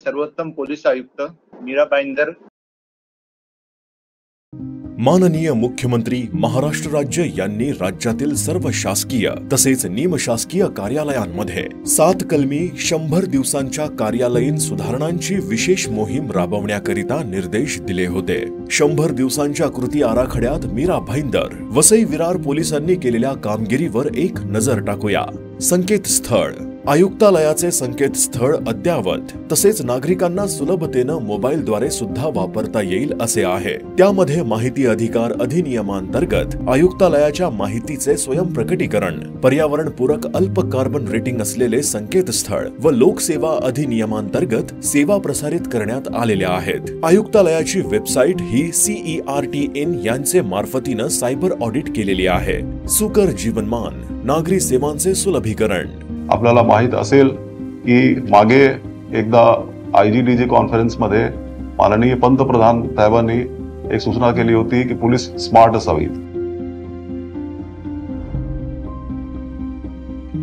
सर्वोत्तम पोलीस आयुक्त मीरा भाईंदर। माननीय मुख्यमंत्री महाराष्ट्र राज्य यांनी राज्यातील सर्व शासकीय तसेच निमशासकीय कार्यालयांमध्ये 7 कलमी 100 दिवसांच्या कार्यालयीन सुधारणांची विशेष मोहीम राबवण्याकरिता निर्देश दिले होते। 100 दिवसांच्या कृती आराखड्यात मीरा भाईंदर वसई विरार पोलिसांनी केलेल्या कामगिरीवर एक नजर टाकूया। संकेतस्थळ आयुक्तालयाचे संकेतस्थळ अद्ययावत तसेच नागरिकांना सुलभतेने मोबाईलद्वारे सुद्धा वापरता येईल असे आहे। त्यामध्ये माहिती अधिकार अधिनियमांतर्गत आयुक्तालयाच्या माहितीचे स्वयंप्रकटीकरण, पर्यावरणपूरक अल्प कार्बन रेटिंग असलेले संकेतस्थळ व लोकसेवा अधिनियमांतर्गत सेवा प्रसारित करण्यात आलेल्या आहेत। आयुक्तालयाची वेबसाईट ही CERTN यांचे मार्फतीने सायबर ऑडिट केलेली आहे। सुकर जीवनमान नागरी सेवांचे सुलभीकरण। आपल्याला माहित असेल की मागे एकदा IGDG कॉन्फरन्समध्ये माननीय पंतप्रधान साहेबांनी एक सूचना केली होती की पोलीस स्मार्ट असावीत।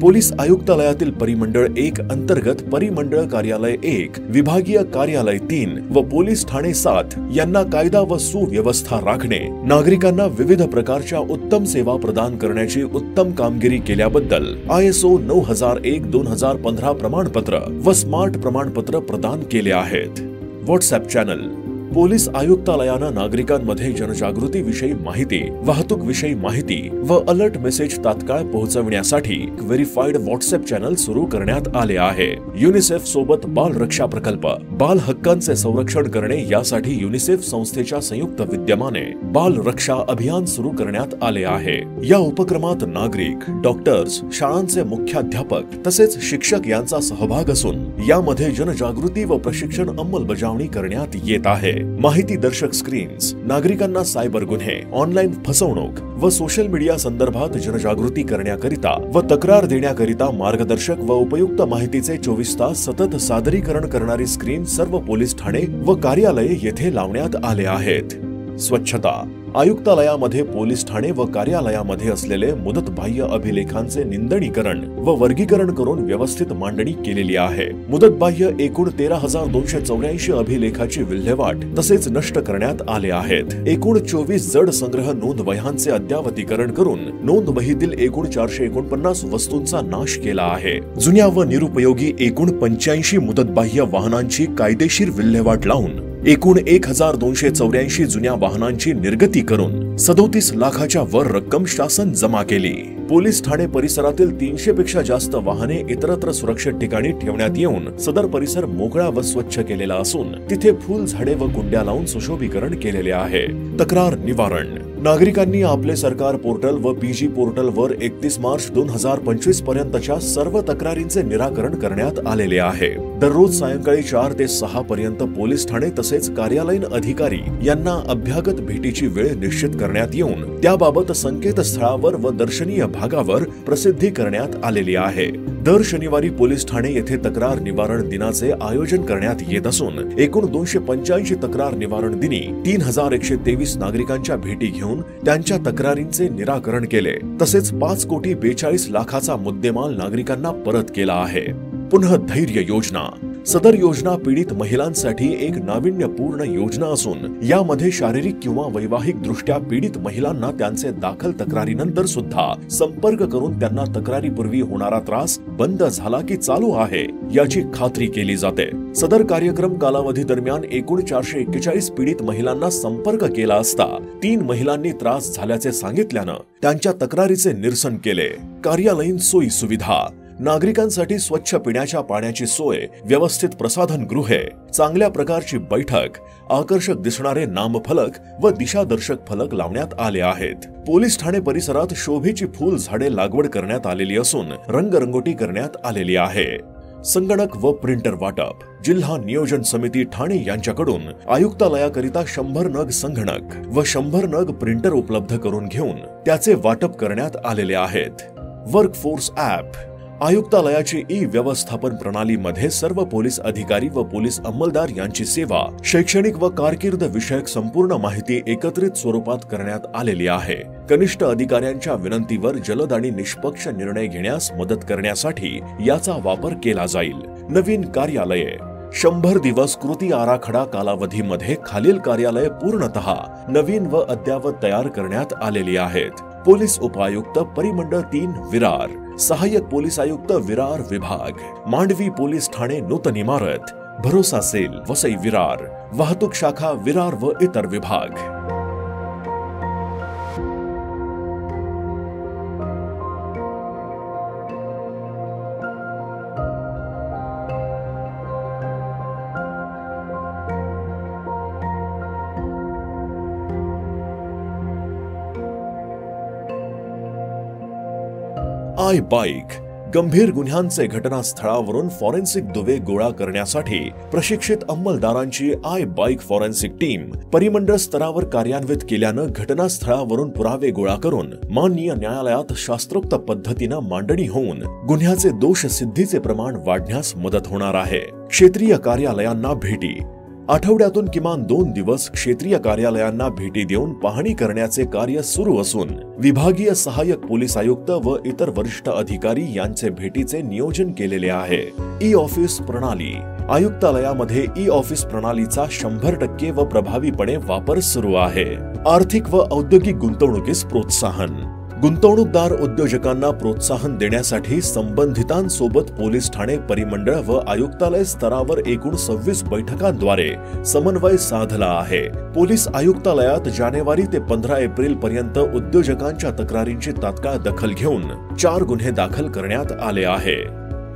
पोलीस आयुक्तालयातील परिमंडळ 1 अंतर्गत परिमंडळ कार्यालय 1, विभागीय कार्यालय 3 व पोलीस ठाणे 7 यांना कायदा व सुव्यवस्था राखणे, नागरिकांना विविध प्रकारच्या उत्तम सेवा प्रदान करण्याची उत्तम कामगिरी केल्याबद्दल ISO 9001-2015 प्रमाणपत्र व स्मार्ट प्रमाणपत्र प्रदान केले आहेत। व्हॉट्सअप चॅनल पोलीस आयुक्तालयाने नागरिकांमध्ये जनजागृती विषयी माहिती, वाहतूक विषयी माहिती व अलर्ट मेसेज तात्काळ पोहोचविण्यासाठी व्हेरिफाईड व्हॉट्सअप चॅनल सुरू करण्यात आले आहे। युनिसेफ सोबत बाल रक्षा प्रकल्प, बाल हक्कांचे संरक्षण करणे यासाठी युनिसेफ संस्थेच्या संयुक्त विद्यमाने बाल रक्षा अभियान सुरू करण्यात आले आहे। या उपक्रमात नागरिक, डॉक्टर्स, शाळांचे मुख्याध्यापक तसेच शिक्षक यांचा सहभाग असून यामध्ये जनजागृती व प्रशिक्षण अंमलबजावणी करण्यात येत आहे। माहिती दर्शक स्क्रीन्स नागरिकांना सायबर गुन्हे, ऑनलाईन फसवणूक व सोशल मीडिया संदर्भात जनजागृती करण्याकरिता व तक्रार देण्याकरिता मार्गदर्शक व उपयुक्त माहितीचे 24 तास सतत सादरीकरण करणारी स्क्रीन सर्व पोलीस ठाणे व कार्यालये येथे लावण्यात आले आहेत। स्वच्छता आयुक्तालयामध्ये पोलीस ठाणे व कार्यालयामध्ये असलेले मुदतबाह्य अभिलेखांचे निंदणीकरण व वर्गीकरण करून व्यवस्थित मांडणी केलेली आहे। मुदतबाह्य एकूण 13,284 अभिलेखाची विल्हेवाट तसेच नष्ट करण्यात आले आहेत। एकूण 24 जड संग्रह नोंद वह्यांचे अद्यावतीकरण करून नोंद वहीतील एकूण 449 वस्तूंचा नाश केला आहे। जुन्या व निरुपयोगी एकूण 85 मुदतबाह्य वाहनांची कायदेशीर विल्हेवाट लावून एकूण 1,284 जुन्या वाहनांची निर्गती करून 37 लाखाच्या वर रक्कम शासन जमा केली। पोलीस ठाणे परिसरातील 300 पेक्षा जास्त वाहने इतरत्र सुरक्षित ठिकाणी ठेवण्यात येऊन सदर परिसर मोकळा व स्वच्छ केलेला असून तिथे फुल झाडे व कुंड्या लावून सुशोभीकरण केलेले आहे। तक्रार निवारण नागरिकांनी आपले सरकार पोर्टल व PG पोर्टल वर 31 मार्च 2025 पर्यंतच्या सर्व तक्रारींचे निराकरण करण्यात आलेले आहे। दररोज सायंकाळी 4 ते 6 पर्यंत पोलीस ठाणे तसेच कार्यालयीन अधिकारी यांना अभ्यागत भेटीची वेळ निश्चित करण्यात येऊन त्याबाबत संकेतस्थळावर व दर्शनीय भागावर प्रसिद्धी करण्यात आलेली आहे। दर शनिवारी पोलीस ठाणे येथे तक्रार निवारण दिनाचे आयोजन करण्यात येत असून एकूण 285 तक्रार निवारण दिनी 3,123 नागरिकांच्या भेटी घेऊन त्यांच्या तक्रारींचे निराकरण केले तसेच 5,42,00,000चा मुद्देमाल नागरिकांना परत केला आहे। पुनः धैर्य योजना सदर योजना पीडित महिलांसाठी एक नाविन्यपूर्ण योजना असून यामध्ये शारीरिक किंवा वैवाहिक दृष्ट्या पीडित महिलांना त्यांचे दाखल तक्रारीनंतर सुद्धा संपर्क करून त्यांना तक्रारीपूर्वी होणारा त्रास बंद झाला की चालू आहे याची खात्री केली जाते। सदर कार्यक्रम कालावधी दरम्यान एकूण 441 पीडित महिलांना संपर्क केला असता 3 महिलांनी त्रास झाल्याचे सांगितल्यानं त्यांच्या तक्रारीचे निरसन केले। कार्यालयीन सोयी सुविधा नागरिकांसाठी स्वच्छ पिण्याच्या पाण्याची सोय, व्यवस्थित प्रसाधन गृहे, चांगल्या प्रकारची बैठक, आकर्षक दिसणारे नामफलक व दिशादर्शक फलक लावण्यात आले आहेत। पोलीस ठाणे परिसरात शोभेची फुल झाडे लागवड करण्यात आलेली असून रंगरंगोटी करण्यात आलेली आहे। संगणक व प्रिंटर वाटप जिल्हा नियोजन समिती ठाणे यांच्याकडून आयुक्तालयाकरिता 100 नग संगणक व 100 नग प्रिंटर उपलब्ध करून घेऊन त्याचे वाटप करण्यात आलेले आहेत। वर्कफोर्स ॲप आयुक्तालयाची व्यवस्थापन प्रणालीमध्ये सर्व पोलीस अधिकारी व पोलीस अंमलदार यांची सेवा, शैक्षणिक व कारकीर्द विषयक संपूर्ण माहिती एकत्रित स्वरूपात करण्यात आलेली आहे। कनिष्ठ अधिकाऱ्यांच्या विनंतीवर जलद आणि निष्पक्ष निर्णय घेण्यास मदत करण्यासाठी याचा वापर केला जाईल। नवीन कार्यालये 100 दिवस कृती आराखडा कालावधीमध्ये खालील कार्यालय पूर्णतः नवीन व अद्ययावत तयार करण्यात आलेली आहेत. पोलीस उपायुक्त परिमंडळ 3 विरार, सहाय्यक पोलीस आयुक्त विरार विभाग, मांडवी पोलीस ठाणे नूतन इमारत, भरोसा सेल वसई विरार, वाहतूक शाखा विरार व इतर विभाग. आय बाईक गंभीर गुन्ह्यांचे घटनास्थळावरून फॉरेन्सिक दुवे गोळा करण्यासाठी प्रशिक्षित अंमलदारांची आय बाईक फॉरेन्सिक टीम परिमंडळ स्तरावर कार्यान्वित केल्यानं घटनास्थळावरून पुरावे गोळा करून माननीय न्यायालयात शास्त्रोक्त पद्धतीनं मांडणी होऊन गुन्ह्याचे दोष सिद्धीचे प्रमाण वाढण्यास मदत होणार आहे. क्षेत्रीय कार्यालयांना भेटी आठवड्यातून किमान 2 दिवस क्षेत्रीय कार्यालयांना भेटी देऊन पाहणी करण्याचे कार्य सुरू असून विभागीय सहाय्यक पोलीस आयुक्त व इतर वरिष्ठ अधिकारी यांचे भेटीचे नियोजन केलेले आहे. ई ऑफिस प्रणाली आयुक्तालयामध्ये ई ऑफिस प्रणालीचा 100% व प्रभावीपणे वापर सुरू आहे. आर्थिक व औद्योगिक गुंतवणुकीस प्रोत्साहन गुंतवणूकदार उद्योजकांना प्रोत्साहन देण्यासाठी संबंधितांसोबत पोलीस ठाणे परिमंडळ व आयुक्तालय स्तरावर एकूण 26 बैठकांद्वारे समन्वय साधला आहे. पोलीस आयुक्तालयात जानेवारी ते 15 एप्रिल पर्यंत उद्योजकांच्या तक्रारींची तात्काळ दखल घेऊन 4 गुन्हे दाखल करण्यात आले आहे.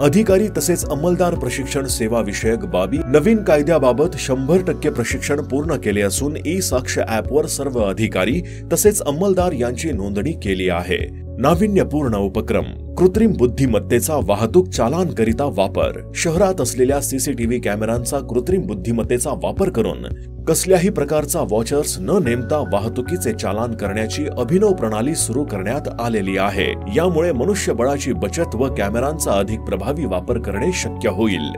अधिकारी तसेच अंमलदार प्रशिक्षण सेवा विषयक बाबी नवीन कायद्याबाबत 100% प्रशिक्षण पूर्ण केले असून ई साक्ष ॲपवर सर्व अधिकारी तसेच अंमलदार यांची नोंदणी केली आहे. नाविन्यपूर्ण उपक्रम कृत्रिम बुद्धिमत्तेचा वाहतूक चालानकरिता वापर शहरात असलेल्या सीसीटीव्ही कॅमेऱ्यांचा कृत्रिम बुद्धिमत्तेचा वापर करून कसल्याही प्रकारचा वॉचर्स न नेमता वाहतुकीचे चालान करण्याची अभिनव प्रणाली सुरू करण्यात आलेली आहे. यामुळे मनुष्यबळाची बचत व कॅमेऱ्यांचा अधिक प्रभावी वापर करणे शक्य होईल.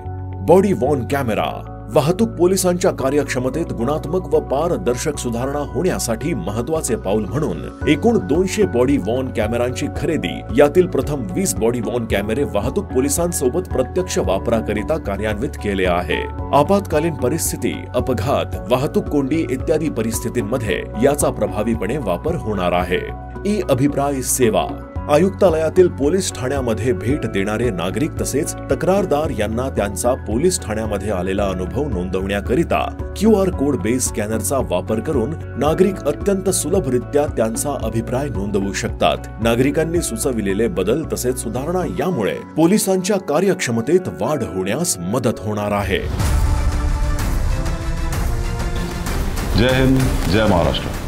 बॉडी वॉर्न कॅमेरा वाहतूक पोलिसांच्या कार्यक्षमतेत गुणात्मक व पारदर्शक सुधारणा होण्यासाठी महत्वाचे पाऊल म्हणून एकूण 200 बॉडी वॉर्न कॅमेऱ्यांची खरेदी, यातील प्रथम 20 बॉडी वॉर्न कॅमेरे वाहतूक पोलिसांसोबत प्रत्यक्ष वापराकरिता कार्यान्वित केले आहे. आपत्कालीन परिस्थिती, अपघात, वाहतूक कोंडी इत्यादी परिस्थितींमध्ये याचा प्रभावीपणे वापर होणार आहे. ई अभिप्राय सेवा आयुक्तालयातील पोलीस ठाण्यामध्ये भेट देणारे नागरिक तसेच तक्रारदार यांना त्यांचा पोलीस ठाण्यामध्ये आलेला अनुभव नोंदवण्याकरिता QR कोड बेस स्कॅनरचा वापर करून नागरिक अत्यंत सुलभरित्या त्यांचा अभिप्राय नोंदवू शकतात. नागरिकांनी सुचविलेले बदल तसेच सुधारणा यामुळे पोलिसांच्या कार्यक्षमतेत वाढ होण्यास मदत होणार आहे. जय हिंद, जय महाराष्ट्र.